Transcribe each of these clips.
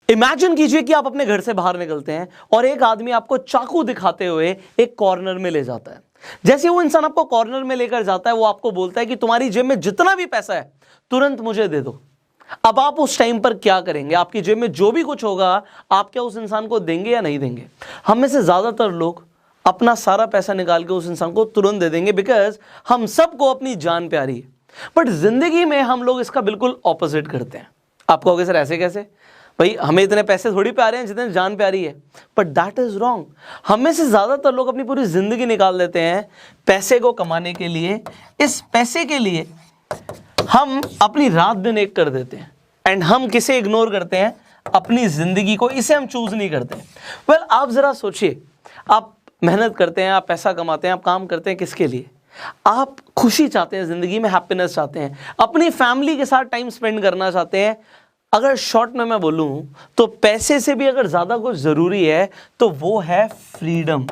Imagine कीजिए कि आप अपने घर से बाहर निकलते हैं और एक आदमी आपको चाकू दिखाते हुए एक कॉर्नर में ले जाता है। जैसे वो इंसान आपको कॉर्नर में लेकर जाता है, वो आपको बोलता है कि तुम्हारी जेब में जितना भी पैसा है तुरंत मुझे दे दो। अब आप उस टाइम पर क्या करेंगे? आपकी जेब में जो भी कुछ होगा आप क्या उस इंसान को देंगे या नहीं देंगे? हम में से ज्यादातर लोग अपना सारा पैसा निकाल के उस इंसान को तुरंत दे देंगे, बिकॉज हम सबको अपनी जान प्यारी है। बट जिंदगी में हम लोग इसका बिल्कुल ऑपोजिट करते हैं। आप कहोगे सर ऐसे कैसे? भाई हमें इतने पैसे थोड़ी प्यारे हैं जितने जान प्यारी है। But that is wrong. हम में से ज्यादातर लोग अपनी पूरी जिंदगी निकाल देते हैं पैसे को कमाने के लिए। इस पैसे के लिए हम अपनी रात दिन एक कर देते हैं एंड हम किसे इग्नोर करते हैं? अपनी जिंदगी को। इसे हम चूज नहीं करते। वेल आप जरा सोचिए, आप मेहनत करते हैं, आप पैसा कमाते हैं, आप काम करते हैं किसके लिए? आप खुशी चाहते हैं, जिंदगी में हैप्पीनेस चाहते हैं, अपनी फैमिली के साथ टाइम स्पेंड करना चाहते हैं। अगर शॉर्ट में मैं बोलूं तो पैसे से भी अगर ज्यादा कुछ जरूरी है तो वो है फ्रीडम,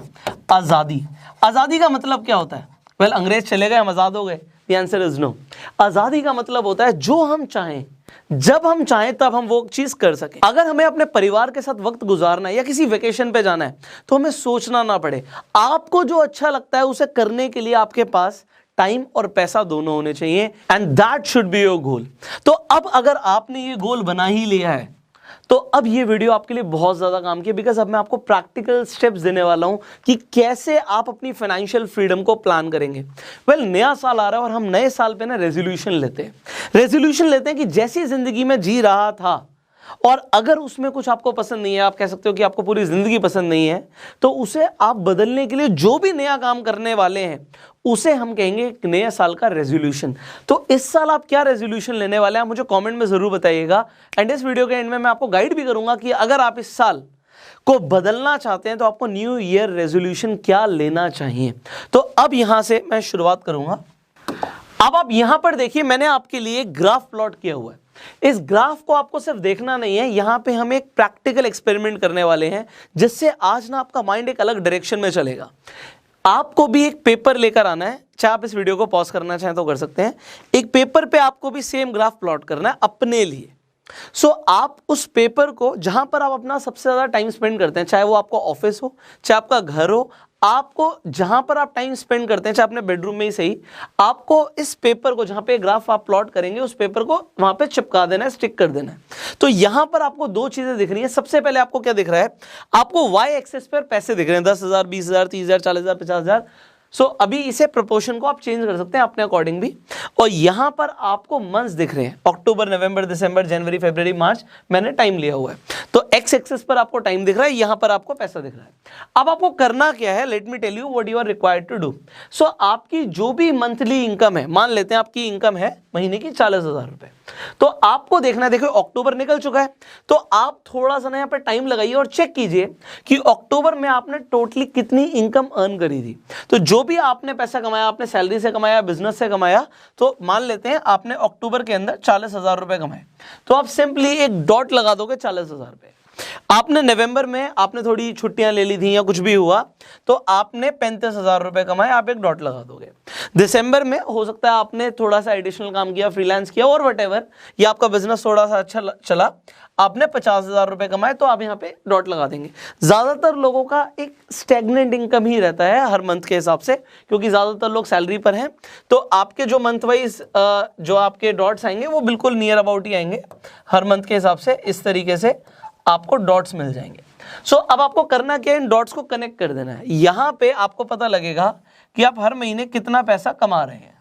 आजादी। आजादी का मतलब क्या होता है? वेल अंग्रेज चले गए, हम आजाद हो गए? The answer is no. आजादी का मतलब होता है जो हम चाहें, जब हम चाहें तब हम वो चीज कर सकें। अगर हमें अपने परिवार के साथ वक्त गुजारना है या किसी वेकेशन पे जाना है तो हमें सोचना ना पड़े। आपको जो अच्छा लगता है उसे करने के लिए आपके पास टाइम और पैसा दोनों होने चाहिए and that should be your goal. तो अब अगर आपने ये गोल बना ही लिया है तो अब ये वीडियो आपके लिए बहुत ज्यादा काम की, बिकॉज अब मैं आपको प्रैक्टिकल स्टेप्स देने वाला हूं कि कैसे आप अपनी फाइनेंशियल फ्रीडम को प्लान करेंगे। वेल नया साल आ रहा है और हम नए साल पे ना रेजोल्यूशन लेते हैं कि जैसी जिंदगी में जी रहा था और अगर उसमें कुछ आपको पसंद नहीं है, आप कह सकते हो कि आपको पूरी जिंदगी पसंद नहीं है, तो उसे आप बदलने के लिए जो भी नया काम करने वाले हैं उसे हम कहेंगे एक नए साल का रेजोल्यूशन। तो इस साल आप क्या रेजोल्यूशन लेने वाले हैं मुझे कमेंट में जरूर बताइएगा एंड इस वीडियो के एंड में मैं आपको गाइड भी करूंगा कि अगर आप इस साल को बदलना चाहते हैं तो आपको न्यू ईयर रेजोल्यूशन क्या लेना चाहिए। तो अब यहां से मैं शुरुआत करूंगा। अब आप यहां पर देखिए, मैंने आपके लिए ग्राफ प्लॉट किया हुआ है। इस ग्राफ को आपको सिर्फ देखना नहीं है, यहां पे हम एक प्रैक्टिकल एक्सपेरिमेंट करने वाले हैं जिससे आज ना आपका माइंड एक अलग डायरेक्शन में चलेगा। आपको भी एक पेपर लेकर आना है, चाहे आप इस वीडियो को पॉज करना चाहें तो कर सकते हैं। एक पेपर पे आपको भी सेम ग्राफ प्लॉट करना है अपने लिए। सो आप उस पेपर को जहां पर आप अपना सबसे ज्यादा टाइम स्पेंड करते हैं, चाहे वो आपका ऑफिस हो, चाहे आपका घर हो, आपको जहां पर आप टाइम स्पेंड करते हैं, चाहे अपने बेडरूम में ही सही, आपको इस पेपर को जहां पे ग्राफ आप प्लॉट करेंगे उस पेपर को वहां पे चिपका देना है, स्टिक कर देना है। तो यहां पर आपको दो चीजें दिख रही हैं। सबसे पहले आपको क्या दिख रहा है? आपको वाई एक्सेस पर पैसे दिख रहे हैं, 10,000, 20,000, 30,000, 40,000, 50,000। सो अभी इसे प्रोपोर्शन को आप चेंज कर सकते हैं अपने अकॉर्डिंग भी। और यहां पर आपको मंथ्स दिख रहे हैं, अक्टूबर, नवंबर, दिसंबर, जनवरी, फरवरी, मार्च, मैंने टाइम लिया हुआ है। तो एक्स एक्सेस पर आपको टाइम दिख रहा है, यहां पर आपको पैसा दिख रहा है। अब आपको करना क्या है? Let me tell you what you are required to do. So आपकी जो भी मंथली इनकम है, मान लेते हैं आपकी इनकम है महीने की 40,000 रुपए, तो आपको देखना है, देखो अक्टूबर निकल चुका है, तो आप थोड़ा सा ना यहाँ पर टाइम लगाइए और चेक कीजिए कि अक्टूबर में आपने टोटली कितनी इनकम अर्न करी थी। तो जो भी आपने पैसा कमाया, आपने सैलरी से कमाया, बिजनेस से कमाया, तो मान लेते हैं आपने अक्टूबर के अंदर 40,000 रुपए कमाए, तो आप सिंपली एक डॉट लगा दोगे 40,000 रुपए। आपने नवंबर में आपने थोड़ी छुट्टियां ले ली थी या कुछ भी हुआ तो आपने 35,000 रुपए कमाए, आप एक डॉट लगा दोगे। दिसंबर में हो सकता है आपने थोड़ा सा एडिशनल काम किया, फ्रीलांस किया और व्हाटएवर, या आपका बिजनेस थोड़ा सा अच्छा चला, आपने 50,000 रुपए कमाए, तो आप यहाँ पे डॉट लगा देंगे। ज्यादातर लोगों का एक स्टेगनेंट इनकम ही रहता है हर मंथ के हिसाब से, क्योंकि ज्यादातर लोग सैलरी पर हैं। तो आपके जो मंथ वाइज जो आपके डॉट्स आएंगे वो बिल्कुल नियर अबाउट ही आएंगे हर मंथ के हिसाब से। इस तरीके से आपको डॉट्स मिल जाएंगे। सो अब आपको करना क्या है? इन डॉट्स को कनेक्ट कर देना है। यहां पे आपको पता लगेगा कि आप हर महीने कितना पैसा कमा रहे हैं।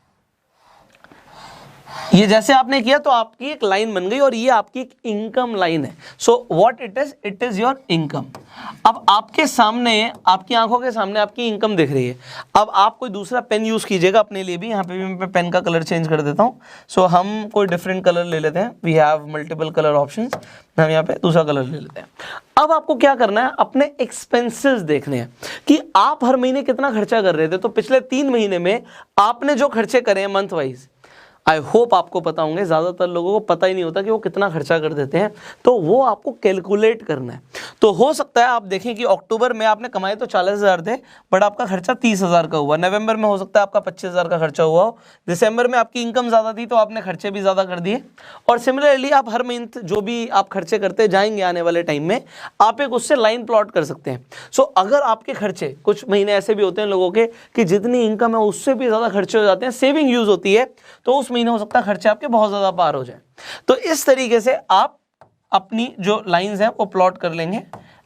ये जैसे आपने किया तो आपकी एक लाइन बन गई और ये आपकी एक इनकम लाइन है। So what it is your income. अब आपके सामने, आपकी आंखों के सामने आपकी इनकम दिख रही है। अब आप कोई दूसरा पेन यूज कीजिएगा अपने लिए भी। यहाँ पे भी मैं पेन का कलर चेंज कर देता हूँ। सो हम कोई डिफरेंट कलर ले लेते हैं, we have multiple colour options. हम यहाँ पे दूसरा कलर ले लेते हैं। अब आपको क्या करना है? अपने एक्सपेंसेस देखने हैं कि आप हर महीने कितना खर्चा कर रहे थे। तो पिछले 3 महीने में आपने जो खर्चे करे हैं मंथ वाइज, आई होप आपको पता होंगे। ज़्यादातर लोगों को पता ही नहीं होता कि वो कितना खर्चा कर देते हैं, तो वो आपको कैलकुलेट करना है। तो हो सकता है आप देखें कि अक्टूबर में आपने कमाए तो 40,000 थे, बट आपका खर्चा 30,000 का हुआ। नवंबर में हो सकता है आपका 25,000 का खर्चा हुआ हो। दिसंबर में आपकी इनकम ज़्यादा थी तो आपने खर्चे भी ज़्यादा कर दिए। और सिमिलरली आप हर मंथ जो भी आप खर्चे करते जाएंगे आने वाले टाइम में, आप एक उससे लाइन प्लॉट कर सकते हैं। सो अगर आपके खर्चे, कुछ महीने ऐसे भी होते हैं लोगों के कि जितनी इनकम है उससे भी ज़्यादा खर्चे हो जाते हैं, सेविंग यूज़ होती है, तो उस महीने हो सकता है खर्चे आपके बहुत ज़्यादा पार हो जाए। तो इस तरीके से आप अपनी जो लाइंस हैं वो प्लॉट कर लेंगे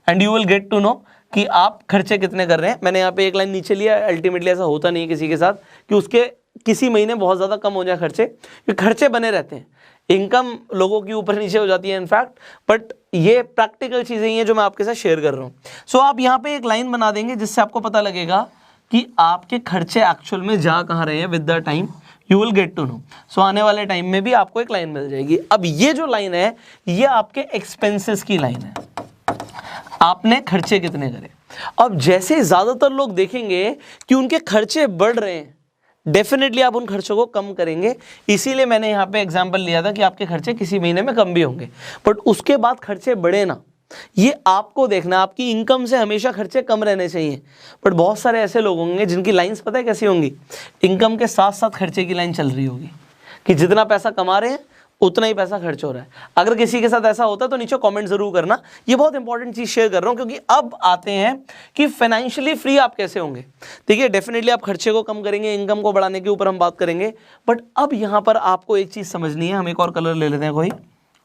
and you will get to know कि आप खर्चे कितने कर रहे हैं। मैंने यहाँ पे एक लाइन नीचे लिया, अल्टीमेटली ऐसा होता नहीं है किसी के साथ कि उसके किसी महीने बहुत ज़्यादा कम हो जाए खर्चे, क्योंकि खर्चे बने रहते हैं, इनकम लोगों की ऊपर नीचे हो जाती है इनफैक्ट, बट ये प्रैक्टिकल चीज़ें ही हैं जो मैं आपके साथ शेयर कर रहा हूँ। सो आप यहाँ पे एक लाइन बना देंगे जिससे आपको पता लगेगा कि आपके खर्चे एक्चुअल में जा कहाँ रहे हैं। With the time you will get to know. So आने वाले टाइम में भी आपको एक लाइन मिल जाएगी। अब ये जो लाइन है ये आपके एक्सपेंसेस की लाइन है, आपने खर्चे कितने करे। अब जैसे ज़्यादातर लोग देखेंगे कि उनके खर्चे बढ़ रहे हैं, डेफिनेटली आप उन खर्चों को कम करेंगे। इसीलिए मैंने यहाँ पे एग्जांपल लिया था कि आपके खर्चे किसी महीने में कम भी होंगे, बट उसके बाद खर्चे बढ़े ना, ये आपको देखना। आपकी इनकम से हमेशा खर्चे कम रहने चाहिए, बट बहुत सारे ऐसे लोग होंगे जिनकी लाइंस पता है कैसी होंगी, इनकम के साथ साथ खर्चे की लाइन चल रही होगी कि जितना पैसा कमा रहे हैं उतना ही पैसा खर्च हो रहा है। अगर किसी के साथ ऐसा होता है तो नीचे कमेंट जरूर करना। ये बहुत इंपॉर्टेंट चीज़ शेयर कर रहा हूँ क्योंकि अब आते हैं कि फाइनेंशियली फ्री आप कैसे होंगे। देखिए डेफिनेटली आप खर्चे को कम करेंगे, इनकम को बढ़ाने के ऊपर हम बात करेंगे, बट अब यहाँ पर आपको एक चीज़ समझनी है। हम एक और कलर ले लेते हैं कोई,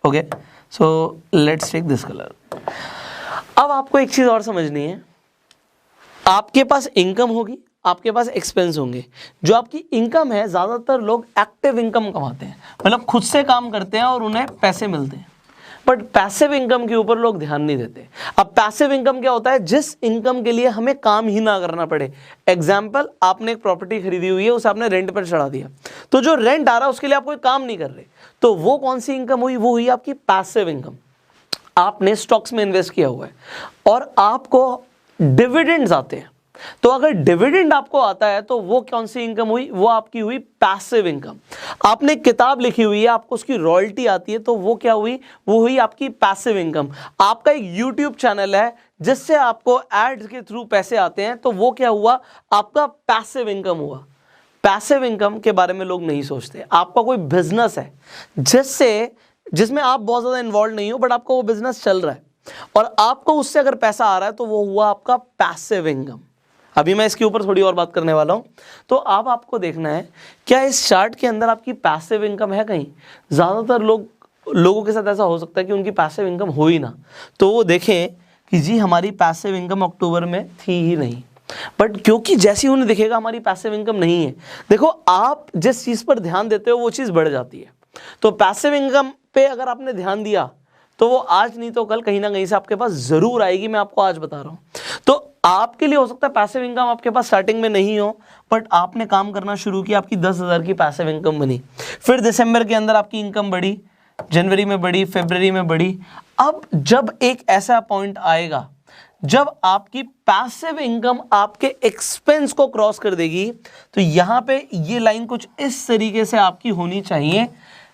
okay, so let's take this colour. अब आपको एक चीज़ और समझनी है, आपके पास इनकम होगी, आपके पास एक्सपेंस होंगे। जो आपकी इनकम है, ज़्यादातर लोग एक्टिव इनकम कमाते हैं, मतलब खुद से काम करते हैं और उन्हें पैसे मिलते हैं, बट पैसिव इनकम के ऊपर लोग ध्यान नहीं देते। अब पैसिव इनकम क्या होता है? जिस इनकम के लिए हमें काम ही ना करना पड़े। एग्जाम्पल, आपने एक प्रॉपर्टी खरीदी हुई है, उसे आपने रेंट पर चढ़ा दिया, तो जो रेंट आ रहा है उसके लिए आप कोई काम नहीं कर रहे, तो वो कौन सी इनकम हुई? वो हुई आपकी पैसिव इनकम। आपने स्टॉक्स में इन्वेस्ट किया हुआ है और आपको डिविडेंड्स आते हैं, तो अगर डिविडेंड आपको आता है तो वो कौन सी इनकम हुई? वो आपकी हुई पैसिव इनकम। आपने किताब लिखी हुई है, आपको उसकी रॉयल्टी आती है, तो वो क्या हुई? वो हुई आपकी पैसिव इनकम। आपका एक यूट्यूब चैनल है जिससे आपको एड्स के थ्रू पैसे आते हैं, तो वो क्या हुआ? आपका पैसिव इनकम हुआ। पैसिव इनकम के बारे में लोग नहीं सोचते। आपका कोई बिजनेस है जिसमें आप बहुत ज़्यादा इन्वॉल्व नहीं हो, बट आपका वो बिजनेस चल रहा है और आपको उससे अगर पैसा आ रहा है तो वो हुआ आपका पैसिव इनकम। अभी मैं इसके ऊपर थोड़ी और बात करने वाला हूं। तो अब आपको देखना है क्या इस चार्ट के अंदर आपकी पैसिव इनकम है कहीं। ज़्यादातर लोगों के साथ ऐसा हो सकता है कि उनकी पैसिव इनकम हो ही ना, तो वो देखें कि जी हमारी पैसिव इनकम अक्टूबर में थी ही नहीं, बट क्योंकि जैसे ही उन्हें दिखेगा हमारी पैसिव इनकम नहीं है, देखो आप जिस चीज़ पर ध्यान देते हो वो चीज़ बढ़ जाती है। तो पैसिव इनकम पे अगर आपने ध्यान दिया तो वो आज नहीं तो कल कहीं ना कहीं से आपके पास जरूर आएगी। मैं आपको आज बता रहा हूं। तो आपके लिए हो सकता है पैसिव इनकम आपके पास स्टार्टिंग में नहीं हो, बट आपने काम करना शुरू किया, आपकी 10,000 की पैसिव इनकम बनी, फिर दिसंबर के अंदर आपकी इनकम बढ़ी, जनवरी में बढ़ी, फरवरी में बढ़ी। अब जब एक ऐसा पॉइंट आएगा जब आपकी पैसिव इनकम आपके एक्सपेंस को क्रॉस कर देगी, तो यहां पे ये लाइन कुछ इस तरीके से आपकी होनी चाहिए,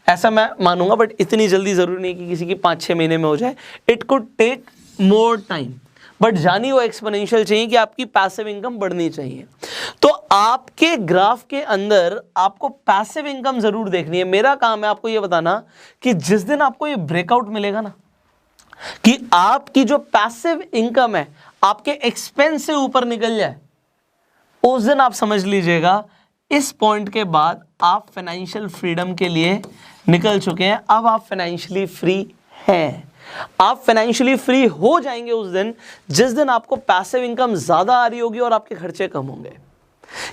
ऐसा मैं मानूंगा, बट इतनी जल्दी जरूरी नहीं कि किसी की 5-6 महीने में हो जाए। It could take more time, but जानी वो एक्सपोनेंशियल चाहिए कि आपकी पैसिव इनकम बढ़नी चाहिए। तो आपके ग्राफ के अंदर आपको पैसिव इनकम जरूर देखनी है। मेरा काम है आपको ये बताना कि जिस दिन आपको ये ब्रेकआउट मिलेगा ना कि आपकी जो पैसिव इनकम है आपके एक्सपेंस से ऊपर निकल जाए, उस दिन आप समझ लीजिएगा इस पॉइंट के बाद आप फाइनेंशियल फ्रीडम के लिए निकल चुके हैं। अब आप फाइनेंशियली फ्री हैं। आप फाइनेंशियली फ्री हो जाएंगे उस दिन जिस दिन आपको पैसिव इनकम ज्यादा आ रही होगी और आपके खर्चे कम होंगे।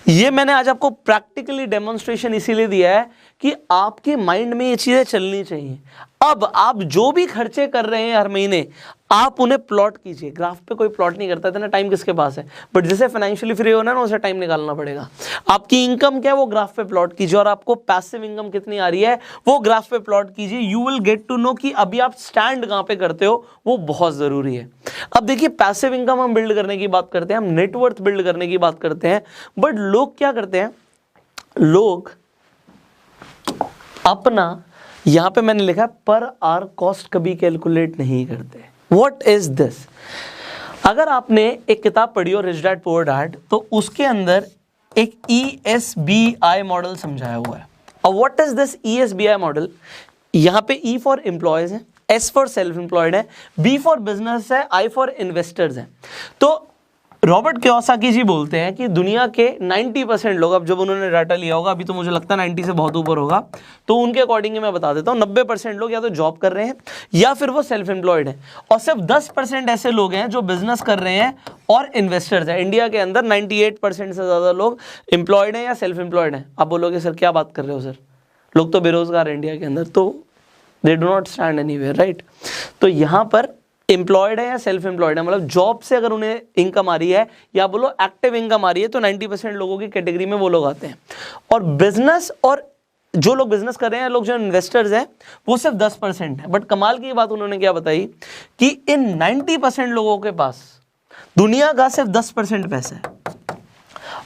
ये मैंने आज आपको प्रैक्टिकली डेमोन्स्ट्रेशन इसीलिए दिया है कि आपके माइंड में ये चीजें चलनी चाहिए। अब आप जो भी खर्चे कर रहे हैं हर महीने, आप उन्हें प्लॉट कीजिए। ग्राफ पे कोई प्लॉट नहीं करता, इतना टाइम किसके पास है, बट जैसे फाइनेंशियली फ्री होना है ना, उसे टाइम निकालना पड़ेगा। आपकी इनकम क्या है वो ग्राफ पे प्लॉट कीजिए, और आपको पैसिव इनकम कितनी आ रही है वो ग्राफ पे प्लॉट कीजिए। You will get to know कि अभी आप स्टैंड कहां पे करते हो, वो बहुत जरूरी है। अब देखिए पैसिव इनकम हम बिल्ड करने की बात करते हैं, हम नेटवर्थ बिल्ड करने की बात करते हैं, बट लोग क्या करते हैं, लोग अपना, यहां पे मैंने लिखा है पर आवर कॉस्ट कभी कैलकुलेट नहीं करते। What is this? अगर आपने एक किताब पढ़ी हो रिच डैड पुअर डैड, तो उसके अंदर एक ESBI मॉडल समझाया हुआ है। और what is this ESBI model? यहाँ पे E फॉर एम्प्लॉयज है, S फॉर सेल्फ एम्प्लॉयड है, B फॉर बिजनेस है, I फॉर इन्वेस्टर्स है। तो रॉबर्ट कियोसाकी जी बोलते हैं कि दुनिया के 90% लोग, अब जब उन्होंने डाटा लिया होगा, अभी तो मुझे लगता है 90 से बहुत ऊपर होगा, तो उनके अकॉर्डिंग मैं बता देता हूँ, 90% लोग या तो जॉब कर रहे हैं या फिर वो सेल्फ एम्प्लॉयड हैं, और सिर्फ 10% ऐसे लोग हैं जो बिजनेस कर रहे हैं और इन्वेस्टर्स हैं। इंडिया के अंदर 98% से ज़्यादा लोग एम्प्लॉयड हैं या सेल्फ एम्प्लॉयड हैं। आप बोलोगे सर क्या बात कर रहे हो सर, लोग तो बेरोजगार हैं इंडिया के अंदर, तो they do not stand anywhere, right? तो यहाँ पर एम्प्लॉयड है या सेल्फ एम्प्लॉयड है, मतलब जॉब से अगर उन्हें इनकम आ रही है या बोलो एक्टिव इनकम आ रही है, तो 90% लोगों की कैटेगरी में वो लोग आते हैं। और बिजनेस, और जो लोग बिजनेस कर रहे हैं, लोग जो इन्वेस्टर्स हैं, वो सिर्फ 10% है। बट कमाल की बात उन्होंने क्या बताई कि इन 90% लोगों के पास दुनिया का सिर्फ 10% पैसा है,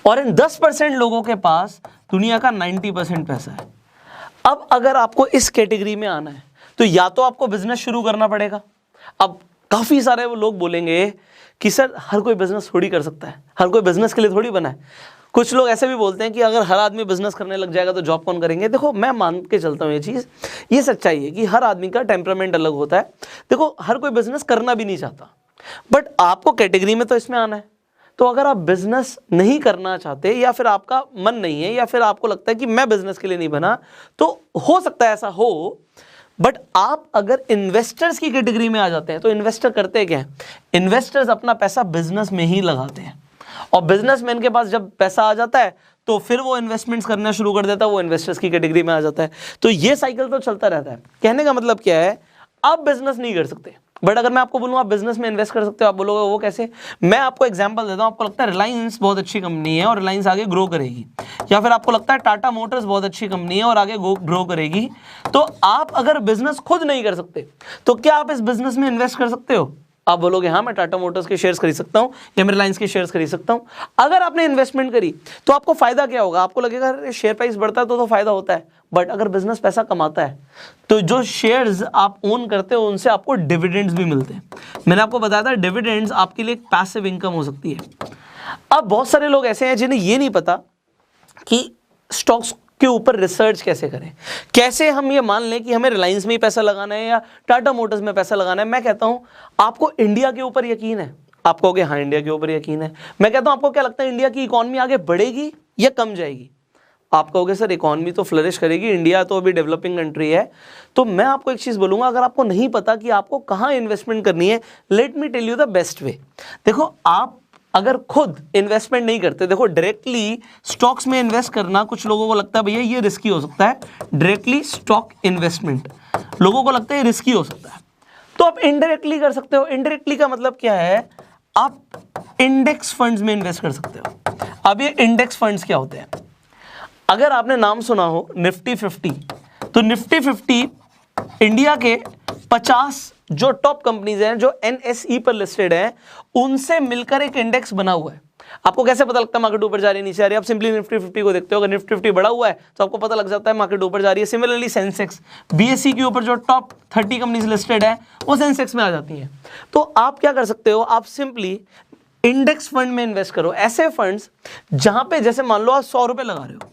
और इन 10% लोगों के पास दुनिया का 90% पैसा है। अब अगर आपको इस कैटेगरी में आना है, तो या तो आपको बिजनेस शुरू करना पड़ेगा। अब काफ़ी सारे वो लोग बोलेंगे कि सर हर कोई बिजनेस थोड़ी कर सकता है, हर कोई बिजनेस के लिए थोड़ी बना है। कुछ लोग ऐसे भी बोलते हैं कि अगर हर आदमी बिजनेस करने लग जाएगा तो जॉब कौन करेंगे। देखो, मैं मान के चलता हूँ ये चीज़, ये सच्चाई है कि हर आदमी का टेम्परामेंट अलग होता है। देखो, हर कोई बिजनेस करना भी नहीं चाहता, बट आपको कैटेगरी में तो इसमें आना है। तो अगर आप बिजनेस नहीं करना चाहते, या फिर आपका मन नहीं है, या फिर आपको लगता है कि मैं बिजनेस के लिए नहीं बना, तो हो सकता है ऐसा हो। बट आप अगर इन्वेस्टर्स की कैटेगरी में आ जाते हैं, तो इन्वेस्टर करते क्या है? इन्वेस्टर्स अपना पैसा बिजनेस में ही लगाते हैं, और बिजनेसमैन के पास जब पैसा आ जाता है तो फिर वो इन्वेस्टमेंट्स करना शुरू कर देता है, वो इन्वेस्टर्स की कैटेगरी में आ जाता है। तो ये साइकिल तो चलता रहता है। कहने का मतलब क्या है, आप बिजनेस नहीं कर सकते, बट अगर मैं आपको बोलूँ आप बिजनेस में इन्वेस्ट कर सकते हो, आप बोलोगे वो कैसे? मैं आपको एग्जांपल देता हूँ। आपको लगता है रिलायंस बहुत अच्छी कंपनी है और रिलायंस आगे ग्रो करेगी, या फिर आपको लगता है टाटा मोटर्स बहुत अच्छी कंपनी है और आगे ग्रो करेगी, तो आप अगर बिजनेस खुद नहीं कर सकते, तो क्या आप इस बिजनेस में इन्वेस्ट कर सकते हो? आप बोलोगे हाँ, मैं टाटा मोटर्स के शेयर्स खरीद सकता हूँ या मैं रिलायंस के शेयर्स खरीद सकता हूँ। अगर आपने इन्वेस्टमेंट करी तो आपको फायदा क्या होगा? आपको लगेगा शेयर प्राइस बढ़ता है तो फायदा होता है, बट अगर बिजनेस पैसा कमाता है तो जो शेयर्स आप ओन करते हो उनसे आपको डिविडेंड्स भी मिलते हैं। मैंने आपको बताया था डिविडेंड्स आपके लिए एक पैसिव इनकम हो सकती है। अब बहुत सारे लोग ऐसे हैं जिन्हें ये नहीं पता कि स्टॉक्स के ऊपर रिसर्च कैसे करें, कैसे हम ये मान लें कि हमें रिलायंस में ही पैसा लगाना है या टाटा मोटर्स में पैसा लगाना है। मैं कहता हूं आपको इंडिया के ऊपर यकीन है, आप कहोगे हाँ इंडिया के ऊपर यकीन है। मैं कहता हूं आपको क्या लगता है, इंडिया की इकॉनमी आगे बढ़ेगी या कम जाएगी? आप कहोगे सर इकॉनमी तो फ्लरिश करेगी, इंडिया तो अभी डेवलपिंग कंट्री है। तो मैं आपको एक चीज़ बोलूँगा, अगर आपको नहीं पता कि आपको कहाँ इन्वेस्टमेंट करनी है, let me tell you the best way. देखो, आप अगर खुद इन्वेस्टमेंट नहीं करते, देखो डायरेक्टली स्टॉक्स में इन्वेस्ट करना कुछ लोगों को लगता है भैया ये रिस्की हो सकता है, डायरेक्टली स्टॉक इन्वेस्टमेंट लोगों को लगता है रिस्की हो सकता है, तो आप इनडायरेक्टली कर सकते हो। इनडायरेक्टली का मतलब क्या है, आप इंडेक्स फंड्स में इन्वेस्ट कर सकते हो। अब ये इंडेक्स फंड्स क्या होते हैं? अगर आपने नाम सुना हो निफ्टी 50, तो निफ्टी 50 इंडिया के 50 जो टॉप कंपनीज हैं जो NSE पर लिस्टेड हैं, उनसे मिलकर एक इंडेक्स बना हुआ है। आपको कैसे पता लगता है मार्केट ऊपर जा रही है नीचे आ रही है? आप सिंपली निफ्टी 50 को देखते हो, अगर निफ्टी 50 बढ़ा हुआ है तो आपको पता लग जाता है मार्केट ऊपर जा रही है। सिमिलरली सेंसेक्स, BSE के ऊपर जो टॉप 30 कंपनीज लिस्टेड है वो सेंसेक्स में आ जाती हैं। तो आप क्या कर सकते हो, आप सिंपली इंडेक्स फंड में इन्वेस्ट करो। ऐसे फंड्स जहां पे जैसे मान लो आप 100 रुपए लगा रहे हो,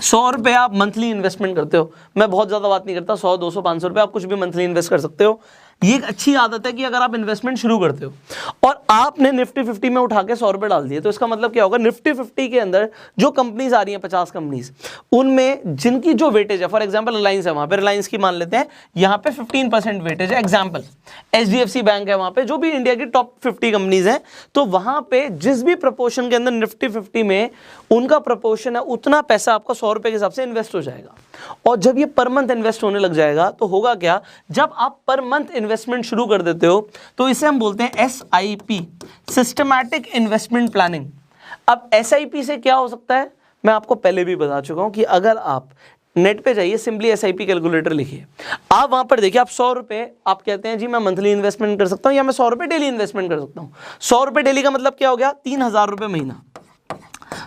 100 रुपये आप मंथली इन्वेस्टमेंट करते हो। मैं बहुत ज़्यादा बात नहीं करता, 100, 200, 500 रुपये आप कुछ भी मंथली इन्वेस्ट कर सकते हो। ये एक अच्छी आदत है कि अगर आप इन्वेस्टमेंट शुरू करते हो और आपने निफ्टी 50 में उठा के 100 रुपये डाल दिए, तो इसका मतलब क्या होगा, निफ्टी 50 के अंदर जो कंपनीज आ रही हैं 50 कंपनीज, उनमें जिनकी जो वेटेज है, फॉर एग्जांपल रिलायंस है, वहाँ पे रिलायंस की मान लेते हैं यहाँ पे 15% वेटेज है। एग्जाम्पल HDFC बैंक है, वहाँ पे जो भी इंडिया की टॉप 50 कंपनीज हैं, तो वहाँ पे जिस भी प्रपोर्शन के अंदर निफ्टी 50 में उनका प्रपोर्शन है, उतना पैसा आपका 100 रुपये के हिसाब से इन्वेस्ट हो जाएगा। और जब ये पर मंथ इन्वेस्ट होने लग जाएगा तो होगा क्या, जब आप पर मंथ इन्वेस्टमेंट शुरू कर देते हो तो इसे हम बोलते हैं SIP, सिस्टमैटिक इन्वेस्टमेंट प्लानिंग। अब SIP से क्या हो सकता है, मैं आपको पहले भी बता चुका हूं कि अगर आप नेट पे जाइए, सिंपली SIP कैलकुलेटर लिखिए, आप वहां पर देखिए, आप 100 रुपये आप कहते हैं जी मैं मंथली इन्वेस्टमेंट कर सकता हूं या मैं 100 रुपये डेली इन्वेस्टमेंट कर सकता हूं। 100 रुपये डेली का मतलब क्या हो गया, 3000 रुपये महीना।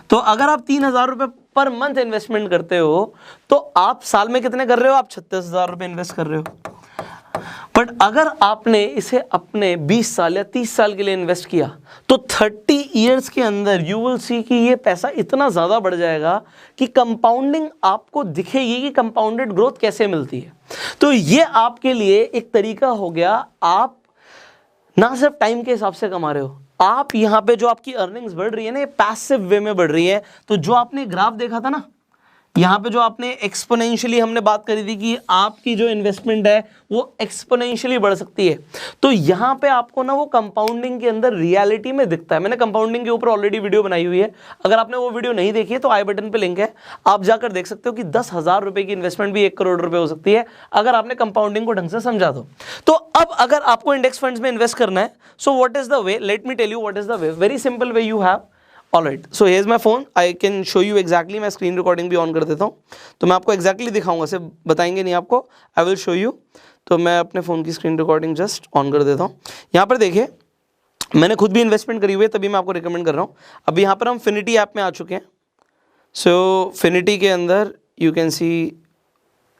तो अगर आप 3000 रुपये पर मंथ इन्वेस्टमेंट करते हो तो आप साल में कितने कर रहे हो, आप 36,000 रुपये इन्वेस्ट कर रहे हो। बट अगर आपने इसे अपने 20 साल या 30 साल के लिए इन्वेस्ट किया तो 30 इयर्स के अंदर यू विल सी कि ये पैसा इतना ज़्यादा बढ़ जाएगा कि कंपाउंडिंग आपको दिखेगी कि कंपाउंडेड ग्रोथ कैसे मिलती है। तो ये आपके लिए एक तरीका हो गया, आप ना सिर्फ टाइम के हिसाब से कमा रहे हो, आप यहाँ पे जो आपकी अर्निंग्स बढ़ रही है ना, ये पैसिव वे में बढ़ रही है। तो जो आपने ग्राफ देखा था ना, यहाँ पे जो आपने एक्सपोनेंशियली हमने बात करी थी कि आपकी जो इन्वेस्टमेंट है वो एक्सपोनेंशियली बढ़ सकती है, तो यहाँ पे आपको ना वो कंपाउंडिंग के अंदर रियलिटी में दिखता है। मैंने कंपाउंडिंग के ऊपर ऑलरेडी वीडियो बनाई हुई है, अगर आपने वो वीडियो नहीं देखी है तो आई बटन पे लिंक है, आप जाकर देख सकते हो कि 10,000 रुपए की इन्वेस्टमेंट भी 1 करोड़ रुपए हो सकती है अगर आपने कंपाउंडिंग को ढंग से समझा दो। तो अब अगर आपको इंडेक्स फंड्स में इन्वेस्ट करना है, so what is the way, let me tell you what is the way, very simple way you have. Alright, so here is my phone, I can show you exactly, मैं screen recording भी on कर देता हूँ तो मैं आपको exactly दिखाऊंगा, सिर्फ बताएंगे नहीं आपको, आई विल शो यू। तो मैं अपने फ़ोन की स्क्रीन रिकॉर्डिंग जस्ट ऑन कर देता हूँ। यहाँ पर देखिए, मैंने खुद भी इन्वेस्टमेंट करी हुई है, तभी मैं आपको रिकमेंड कर रहा हूँ। अब यहाँ पर हम फिनिटी ऐप में आ चुके हैं। सो फिनिटी के अंदर यू कैन सी,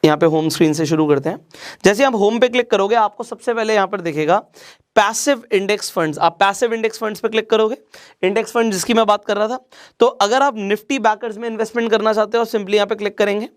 यहाँ पे होम स्क्रीन से शुरू करते हैं। जैसे आप होम पे क्लिक करोगे, आपको सबसे पहले यहाँ पर दिखेगा पैसिव इंडेक्स फंड्स। आप पैसिव इंडेक्स फंड्स पे क्लिक करोगे, इंडेक्स फंड जिसकी मैं बात कर रहा था। तो अगर आप निफ्टी बैकर्स में इन्वेस्टमेंट करना चाहते हो, सिंपली यहाँ पे क्लिक करेंगे,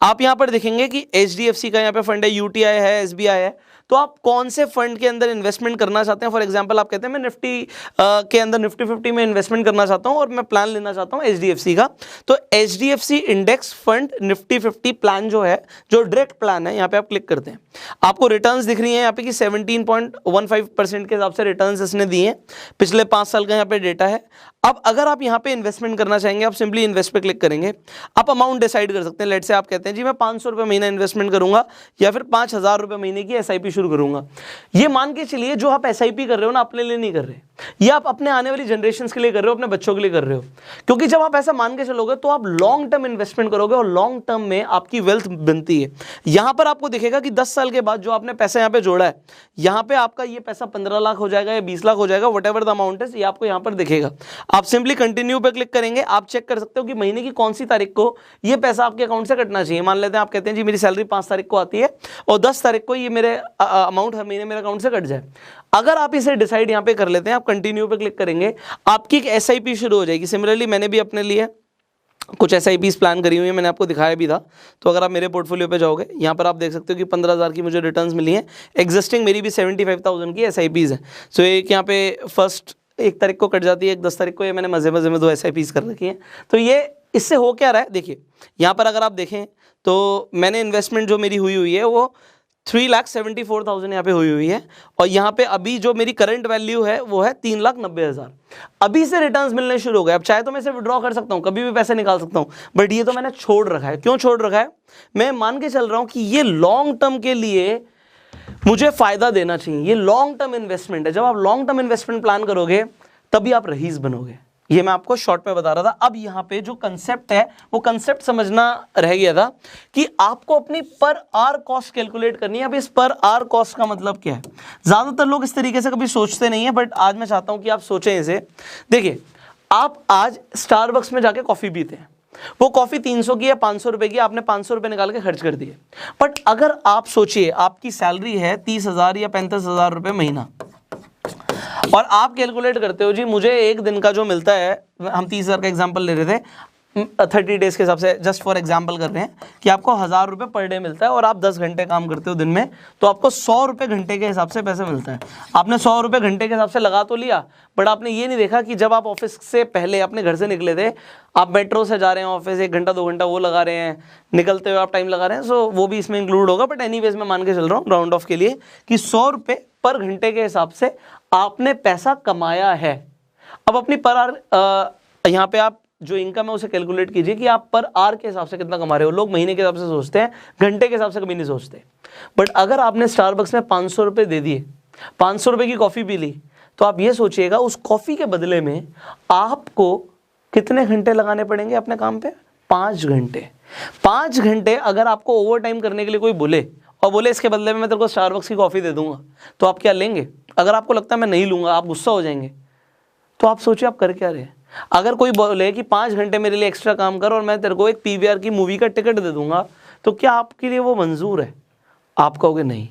आप यहाँ पर देखेंगे कि HDFC का यहाँ पे फंड है, UTI है, SBI है। तो आप कौन से फंड के अंदर इन्वेस्टमेंट करना चाहते हैं, फॉर एग्जांपल आप कहते हैं मैं निफ्टी के अंदर निफ्टी 50 में इन्वेस्टमेंट करना चाहता हूं और मैं प्लान लेना चाहता हूं HDFC का, तो HDFC index fund Nifty 50 plan जो है, जो डायरेक्ट प्लान है, यहाँ पे आप क्लिक करते हैं, आपको रिटर्न्स दिख रही हैं यहाँ पे कि 17.15% के हिसाब से रिटर्न्स इसने दिए हैं, पिछले 5 साल का यहाँ पे डेटा है। अब अगर आप यहाँ पे इन्वेस्टमेंट करना चाहेंगे, आप सिंपली इन्वेस्ट पे क्लिक करेंगे, आप अमाउंट डिसाइड कर सकते हैं। लेट से आप कहते हैं जी मैं 500 रुपये महीना इन्वेस्टमेंट करूंगा या फिर 5,000 रुपये महीने की SIP शुरू करूंगा। ये मान के चलिए जो आप SIP कर रहे हो ना, अपने लिए नहीं कर रहे, ये आप अपने आने वाली जनरेशन के लिए कर रहे हो, अपने बच्चों के लिए कर रहे हो। क्योंकि जब आप ऐसा मान के चलोगे तो आप लॉन्ग टर्म इन्वेस्टमेंट करोगे और लॉन्ग टर्म में आपकी वेल्थ बनती है। यहां पर आपको दिखेगा कि 10 साल के बाद जो आपने पैसा यहाँ पे जोड़ा है, यहाँ पे आपका ये पैसा 15 लाख हो जाएगा या 20 लाख हो जाएगा, वट एवर द अमाउंट है, ये आपको यहाँ पर दिखेगा। आप सिंपली कंटिन्यू पे क्लिक करेंगे, आप चेक कर सकते हो कि महीने की कौन सी तारीख को ये पैसा आपके अकाउंट से कटना चाहिए। मान लेते हैं आप कहते हैं जी मेरी सैलरी 5 तारीख को आती है और 10 तारीख को ये मेरे अमाउंट हर महीने मेरे अकाउंट से कट जाए। अगर आप इसे डिसाइड यहाँ पे कर लेते हैं, आप कंटिन्यू पे क्लिक करेंगे, आपकी एक SIP शुरू हो जाएगी। सिमिलरली मैंने भी अपने लिए कुछ SIPs प्लान करी हुई है, मैंने आपको दिखाया भी था। तो अगर आप मेरे पोर्टफोलियो पे जाओगे, यहाँ पर आप देख सकते हो कि 15,000 की मुझे रिटर्न्स मिली हैं। एग्जिस्टिंग मेरी भी 75,000 की SIPs है। सो एक यहाँ पे फर्स्ट 1 तारीख को कट जाती है, एक 10 तारीख को, ये मैंने मज़े में 2 SIPs कर रखी हैं। तो ये इससे हो क्या रहा है, देखिए यहाँ पर अगर आप देखें तो मैंने इन्वेस्टमेंट जो मेरी हुई है वो 3,74,000 यहाँ पे हुई है, और यहाँ पे अभी जो मेरी करंट वैल्यू है वो है 3,90,000। अभी से रिटर्न्स मिलने शुरू हो गए। अब चाहे तो मैं इसे विड्रॉ कर सकता हूँ, कभी भी पैसे निकाल सकता हूँ, बट ये तो मैंने छोड़ रखा है। क्यों छोड़ रखा है? मैं मान के चल रहा हूँ कि ये लॉन्ग टर्म के लिए मुझे फायदा देना चाहिए, ये लॉन्ग टर्म इन्वेस्टमेंट है। जब आप लॉन्ग टर्म इन्वेस्टमेंट प्लान करोगे तभी आप रईस बनोगे। ये मैं आपको शॉर्ट में बता रहा था। अब यहाँ पे जो कंसेप्ट है वो कंसेप्ट समझना रह गया था कि आपको अपनी पर आवर कॉस्ट कैलकुलेट करनी है। अब इस पर आवर कॉस्ट का मतलब क्या है? ज्यादातर लोग इस तरीके से कभी सोचते नहीं है, बट आज मैं चाहता हूं कि आप सोचें इसे। देखिए, आप आज स्टारबक्स में जाके कॉफी पीते हैं, वो कॉफी 300 की या 500 रुपए की, आपने 500 रुपए निकाल के खर्च कर दिए। बट अगर आप सोचिए आपकी सैलरी है 30,000 या 35,000 रुपए महीना, और आप कैलकुलेट करते हो जी मुझे एक दिन का जो मिलता है, हम 30,000 का एग्जांपल ले रहे थे, 30 डेज के हिसाब से जस्ट फॉर एग्जांपल कर रहे हैं कि आपको 1,000 रुपये पर डे मिलता है और आप 10 घंटे काम करते हो दिन में, तो आपको 100 रुपये घंटे के हिसाब से पैसे मिलता है। आपने 100 रुपये घंटे के हिसाब से लगा तो लिया, बट आपने ये नहीं देखा कि जब आप ऑफिस से पहले अपने घर से निकले थे, आप मेट्रो से जा रहे हैं ऑफिस, 1 घंटा 2 घंटा वो लगा रहे हैं, निकलते हुए आप टाइम लगा रहे हैं, सो वो भी इसमें इंक्लूड होगा। बट एनीवेज मैं मान के चल रहा हूँ राउंड ऑफ के लिए कि 100 रुपये पर घंटे के हिसाब से आपने पैसा कमाया है। अब अपनी पर आवर यहाँ पे आप जो इनकम है उसे कैलकुलेट कीजिए कि आप पर आवर के हिसाब से कितना कमा रहे हो। लोग महीने के हिसाब से सोचते हैं, घंटे के हिसाब से कभी नहीं सोचते। बट अगर आपने स्टारबक्स में 500 रुपये दे दिए, 500 रुपये की कॉफ़ी पी ली, तो आप ये सोचिएगा उस कॉफ़ी के बदले में आपको कितने घंटे लगाने पड़ेंगे अपने काम पे? 5 घंटे। 5 घंटे अगर आपको ओवर टाइम करने के लिए कोई बोले और बोले इसके बदले में मैं तेरे को स्टारबक्स की कॉफ़ी दे दूंगा, तो आप क्या लेंगे? अगर आपको लगता है मैं नहीं लूंगा, आप गुस्सा हो जाएंगे। तो आप सोचिए आप कर क्या रहे हैं। अगर कोई बोले कि 5 घंटे मेरे लिए एक्स्ट्रा काम कर और मैं तेरे को एक PVR की मूवी का टिकट दे दूंगा, तो क्या आपके लिए वो मंजूर है? आप कहोगे नहीं।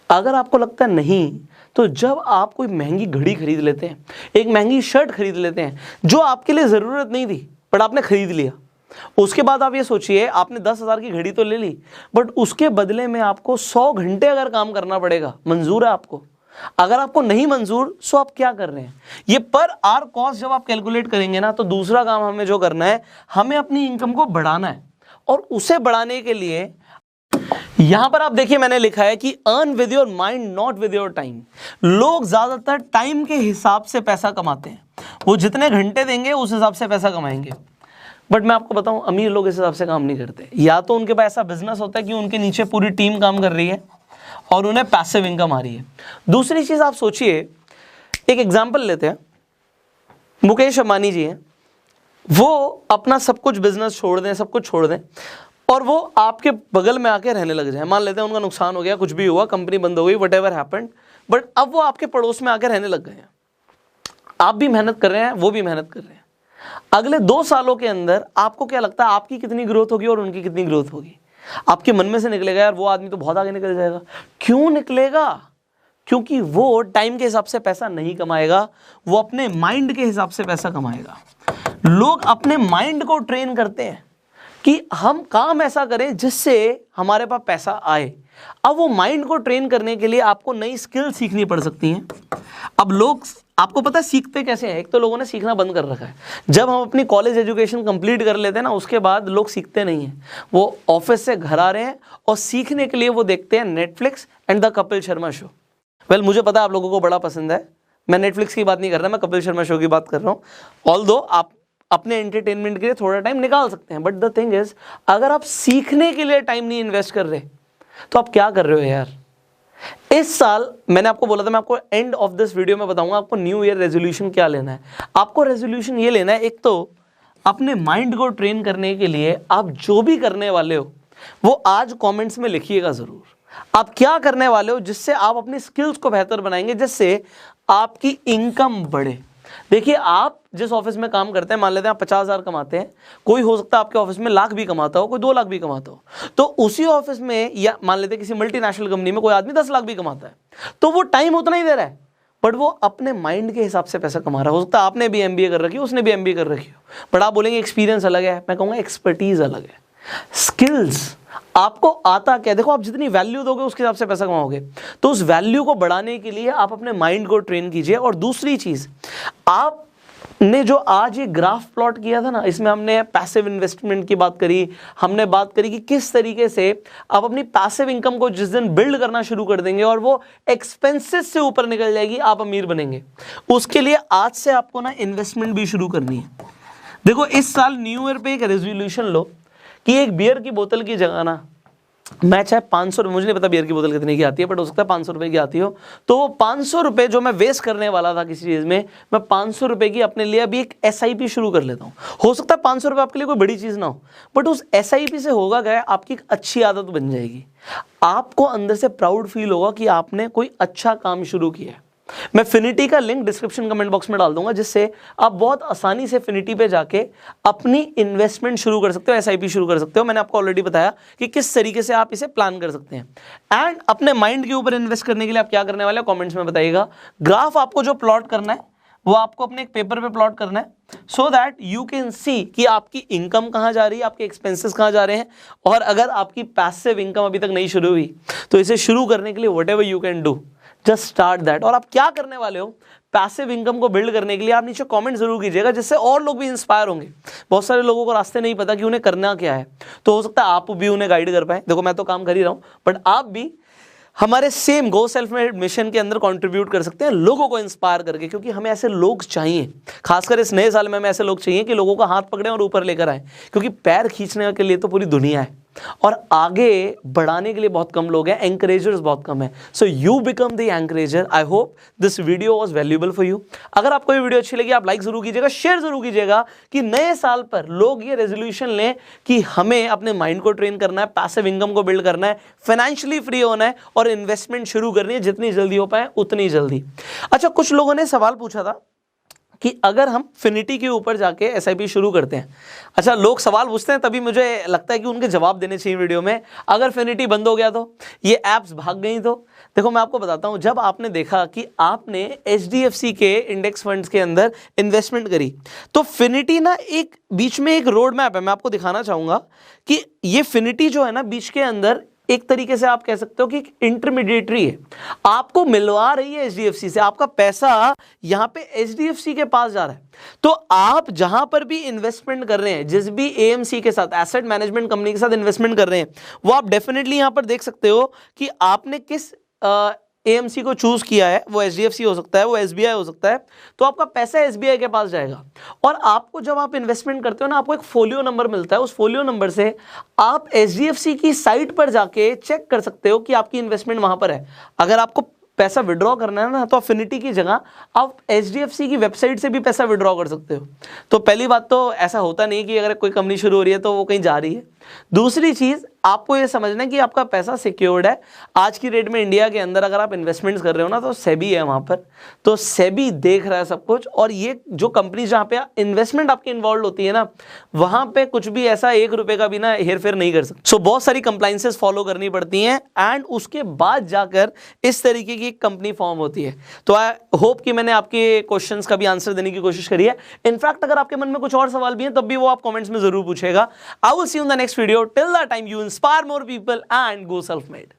अगर आपको लगता है नहीं, तो जब आप कोई महंगी घड़ी खरीद लेते हैं, एक महंगी शर्ट खरीद लेते हैं जो आपके लिए ज़रूरत नहीं थी बट आपने खरीद लिया, उसके बाद आप ये सोचिए आपने 10,000 की घड़ी तो ले ली बट उसके बदले में आपको 100 घंटे अगर काम करना पड़ेगा, मंजूर है आपको? अगर आपको नहीं मंजूर, सो आप क्या कर रहे हैं? ये पर आवर कॉस्ट जब आप कैलकुलेट करेंगे ना, तो दूसरा काम हमें जो करना है, हमें अपनी इनकम को बढ़ाना है। और उसे बढ़ाने के लिए यहां पर आप देखिए मैंने लिखा है कि earn with your mind not with your time. लोग ज्यादातर टाइम के हिसाब से पैसा कमाते हैं, वो जितने घंटे देंगे उस हिसाब से पैसा कमाएंगे। बट मैं आपको बताऊं, अमीर लोग इस हिसाब से काम नहीं करते। या तो उनके पास ऐसा बिजनेस होता है कि उनके नीचे पूरी टीम काम कर रही है और उन्हें पैसिव इनकम आ रही है। दूसरी चीज आप सोचिए, एक एग्जांपल लेते हैं, मुकेश अंबानी जी हैं, वो अपना सब कुछ बिजनेस छोड़ दें, सब कुछ छोड़ दें और वो आपके बगल में आके रहने लग जाए। मान लेते हैं उनका नुकसान हो गया, कुछ भी हुआ, कंपनी बंद हो गई, व्हाटएवर हैपेंड, बट अब वो आपके पड़ोस में आके रहने लग गए हैं। आप भी मेहनत कर रहे हैं, वो भी मेहनत कर रहे हैं। अगले 2 सालों के अंदर आपको क्या लगता है आपकी कितनी ग्रोथ होगी और उनकी कितनी ग्रोथ होगी? आपके मन में से निकलेगा यार वो आदमी तो बहुत आगे निकल जाएगा। क्यों निकलेगा? क्योंकि वो टाइम के हिसाब से पैसा नहीं कमाएगा, वो अपने माइंड के हिसाब से पैसा कमाएगा। लोग अपने माइंड को ट्रेन करते हैं कि हम काम ऐसा करें जिससे हमारे पास पैसा आए। अब वो माइंड को ट्रेन करने के लिए आपको नई स्किल सीखनी पड़ सकती हैं। अब लोग, आपको पता है सीखते कैसे हैं? एक तो लोगों ने सीखना बंद कर रखा है। जब हम अपनी कॉलेज एजुकेशन कंप्लीट कर लेते हैं ना, उसके बाद लोग सीखते नहीं हैं। वो ऑफिस से घर आ रहे हैं और सीखने के लिए वो देखते हैं Netflix and the Kapil Sharma show. Well, मुझे पता है आप लोगों को बड़ा पसंद है। मैं नेटफ्लिक्स की बात नहीं कर रहा, मैं कपिल शर्मा शो की बात कर रहा हूँ। ऑल्दो आप अपने एंटरटेनमेंट के लिए थोड़ा टाइम निकाल सकते हैं, बट द थिंग इज, अगर आप सीखने के लिए टाइम नहीं इन्वेस्ट कर रहे तो आप क्या कर रहे हो यार? इस साल मैंने आपको बोला था, मैं आपको एंड ऑफ दिस वीडियो में बताऊंगा आपको न्यू ईयर रेजोल्यूशन क्या लेना है। आपको रेजोल्यूशन ये लेना है, एक तो अपने माइंड को ट्रेन करने के लिए आप जो भी करने वाले हो वो आज कमेंट्स में लिखिएगा जरूर। आप क्या करने वाले हो जिससे आप अपनी स्किल्स को बेहतर बनाएंगे, जिससे आपकी इनकम बढ़े। देखिए, आप जिस ऑफिस में काम करते हैं, मान लेते हैं आप 50,000 कमाते हैं, कोई हो सकता है आपके ऑफिस में लाख भी कमाता हो, कोई 2 लाख भी कमाता हो। तो उसी ऑफिस में, या मान लेते हैं किसी मल्टीनेशनल कंपनी में कोई आदमी 10 लाख भी कमाता है, तो वो टाइम उतना ही दे रहा है, बट वो अपने माइंड के हिसाब से पैसा कमा रहा है। हो सकता है आपने भी MBA कर रखी हो, उसने भी MBA कर रखी हो, बट आप बोलेंगे एक्सपीरियंस अलग है, मैं कहूँगा एक्सपर्टीज अलग है। स्किल्स, आपको आता क्या? देखो, आप जितनी वैल्यू दोगे उसके हिसाब से पैसा कमाओगे। तो उस वैल्यू को बढ़ाने के लिए आप अपने माइंड को ट्रेन कीजिए। और दूसरी चीज, आपने जो आज ये ग्राफ प्लॉट किया था ना, इसमें हमने पैसिव इन्वेस्टमेंट की बात करी, हमने बात करी कि किस तरीके से आप अपनी पैसिव इनकम को जिस दिन बिल्ड करना शुरू कर देंगे और वो एक्सपेंसेस से ऊपर निकल जाएगी, आप अमीर बनेंगे। उसके लिए आज से आपको ना इन्वेस्टमेंट भी शुरू करनी है। देखो, इस साल न्यू ईयर पे एक रेजोल्यूशन लो कि एक बियर की बोतल की जगह ना, मैं चाहे 500 रुपये, मुझे नहीं पता बियर की बोतल कितने की आती है, बट हो सकता है 500 रुपये की आती हो, तो वो 500 रुपये जो मैं वेस्ट करने वाला था किसी चीज़ में, मैं 500 रुपये की अपने लिए अभी एक SIP शुरू कर लेता हूँ। हो सकता है 500 रुपये आपके लिए कोई बड़ी चीज़ ना हो, बट उस SIP से होगा क्या, आपकी एक अच्छी आदत बन जाएगी। आपको अंदर से प्राउड फील होगा कि आपने कोई अच्छा काम शुरू किया है। मैं फिनिटी का लिंक डिस्क्रिप्शन कमेंट बॉक्स में डाल दूंगा, जिससे आप बहुत आसानी से फिनिटी पे जाके अपनी इन्वेस्टमेंट शुरू कर सकते हो, SIP शुरू कर सकते हो। मैंने आपको ऑलरेडी बताया कि किस तरीके से आप इसे प्लान कर सकते हैं। एंड अपने माइंड के ऊपर इन्वेस्ट करने के लिए आप क्या करने वाले हो, कमेंट्स में बताइएगा। ग्राफ आपको जो प्लॉट करना है वो आपको अपने एक पेपर पे प्लॉट करना है, so that you can see कि आपकी इनकम कहाँ जा रही है, आपके एक्सपेंसेस कहाँ जा रहे हैं। और अगर आपकी पैसिव इनकम अभी तक नहीं शुरू हुई, तो इसे शुरू करने के लिए whatever you can do, just start that. और आप क्या करने वाले हो पैसिव इनकम को बिल्ड करने के लिए, आप नीचे कमेंट जरूर कीजिएगा, जिससे और लोग भी इंस्पायर होंगे। बहुत सारे लोगों को रास्ते नहीं पता कि उन्हें करना क्या है, तो हो सकता है आप भी उन्हें गाइड कर पाए। देखो, मैं तो काम कर ही रहा हूँ, बट आप भी हमारे सेम गो सेल्फ मेड मिशन के अंदर कंट्रीब्यूट कर सकते हैं, लोगों को इंस्पायर करके, क्योंकि हमें ऐसे लोग चाहिए। खासकर इस नए साल में हमें ऐसे लोग चाहिए कि लोगों का हाथ पकड़े और ऊपर लेकर आए, क्योंकि पैर खींचने के लिए तो पूरी दुनिया है और आगे बढ़ाने के लिए बहुत कम लोग हैं, एंकरेजर्स बहुत कम है। So you become the encourager. I hope this video was valuable for you. अगर आपको ये वीडियो अच्छी लगी, आप लाइक जरूर कीजिएगा, शेयर जरूर कीजिएगा, कि नए साल पर लोग ये रेजोल्यूशन लें कि हमें अपने माइंड को ट्रेन करना है, पैसिव इनकम को बिल्ड करना है, फाइनेंशियली फ्री होना है और इन्वेस्टमेंट शुरू करनी है, जितनी जल्दी हो पाए उतनी जल्दी। अच्छा, कुछ लोगों ने सवाल पूछा था कि अगर हम फिनिटी के ऊपर जाके SIP शुरू करते हैं। अच्छा, लोग सवाल पूछते हैं, तभी मुझे लगता है कि उनके जवाब देने चाहिए वीडियो में। अगर फिनिटी बंद हो गया तो, ये ऐप्स भाग गई तो, देखो मैं आपको बताता हूं, जब आपने देखा कि आपने HDFC के इंडेक्स फंड्स के अंदर इन्वेस्टमेंट करी, तो फिनिटी ना एक बीच में एक रोड मैप है, मैं आपको दिखाना चाहूंगा कि ये फिनिटी जो है ना बीच के अंदर एक तरीके से आप कह सकते हो कि एक इंटरमीडिएटरी है, आपको मिलवा रही है HDFC से, आपका पैसा यहां पे HDFC के पास जा रहा है। तो आप जहां पर भी इन्वेस्टमेंट कर रहे हैं, जिस भी AMC के साथ, एसेट मैनेजमेंट कंपनी के साथ इन्वेस्टमेंट कर रहे हैं, वो आप डेफिनेटली यहां पर देख सकते हो कि आपने किस AMC को चूज किया है। वो HDFC हो सकता है, वो SBI हो सकता है, तो आपका पैसा SBI के पास जाएगा। और आपको जब आप इन्वेस्टमेंट करते हो ना, आपको एक फोलियो नंबर मिलता है, उस फोलियो नंबर से आप HDFC की साइट पर जाके चेक कर सकते हो कि आपकी इन्वेस्टमेंट वहां पर है। अगर आपको पैसा विड्रॉ करना है ना, तो अफिनिटी की जगह आप HDFC की वेबसाइट से भी पैसा विड्रॉ कर सकते हो। तो पहली बात तो ऐसा होता नहीं कि अगर कोई कंपनी शुरू हो रही है तो वो कहीं जा रही है। दूसरी चीज, आपको ये समझना है कि आपका पैसा सिक्योर्ड है। आज की डेट में इंडिया के अंदर अगर आप इन्वेस्टमेंट्स कर रहे हो ना, तो सेबी है वहां पर, तो सेबी देख रहा है सब कुछ। और ये जो कंपनी जहां पे इन्वेस्टमेंट आपकी इन्वॉल्व होती है ना, वहां पे कुछ भी ऐसा 1 रुपए का भी ना हेर फेर नहीं कर सकते। सो बहुत सारी कंप्लाइंसेस फॉलो करनी पड़ती हैं, एंड उसके बाद जाकर इस तरीके की कंपनी फॉर्म होती है। तो आई होप कि मैंने आपके क्वेश्चंस का भी आंसर देने की कोशिश करी है। इनफैक्ट अगर आपके मन में कुछ और सवाल भी हैं, तब भी वो आप कमेंट्स में जरूर पूछेगा। I will see you in the next video. Till that time, you inspire more people and go self-made.